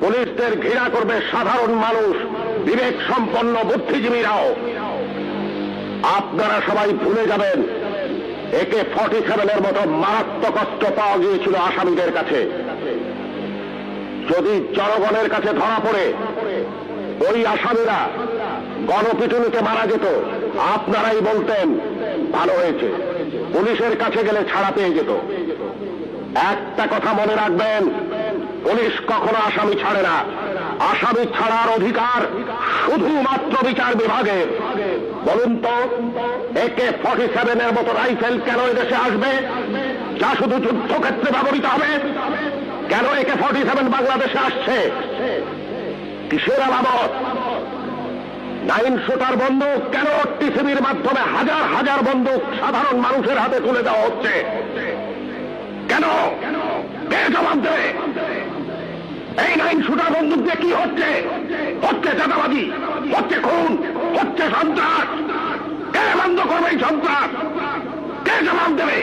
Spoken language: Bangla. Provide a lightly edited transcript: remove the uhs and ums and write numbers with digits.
পুলিশদের ঘৃণা করবে সাধারণ মানুষ, বিবেক সম্পন্ন বুদ্ধিজীবীরাও। আপনারা সবাই ভুলে যাবেন AK-47 মতো মারাত্মক অস্ত্র পাওয়া গিয়েছিল আসামিদের কাছে। যদি জনগণের কাছে ধরা পড়ে ওই আসামিরা গণপিটুনিতে মারা যেত, আপনারাই বলতেন ভালো হয়েছে, পুলিশের কাছে গেলে ছাড়া পেয়ে যেত। একটা কথা মনে রাখবেন, পুলিশ কখনো আসামি ছাড়ে না। আসামি ছাড়ার অধিকার শুধুমাত্র বিচার বিভাগের। বলুন তো, AK-47 মতো রাইফেল কেন এদেশে আসবে, যা শুধু যুদ্ধক্ষেত্রে ব্যবহৃত হবে? কেন AK-47 বাংলাদেশে আসছে? কিসের আলামত? 9 শুটার বন্দুক কেন টিসিবির মাধ্যমে হাজার হাজার বন্দুক সাধারণ মানুষের হাতে তুলে দেওয়া হচ্ছে? কেন? কে জবাব দেবে? এই 9 শুটার বন্দুক দিয়ে কি হচ্ছে? হচ্ছে চাঁদাবাজি, হচ্ছে খুন, হচ্ছে সন্ত্রাস। কে বন্ধ করবে এই সন্ত্রাস? কে জবাব দেবে?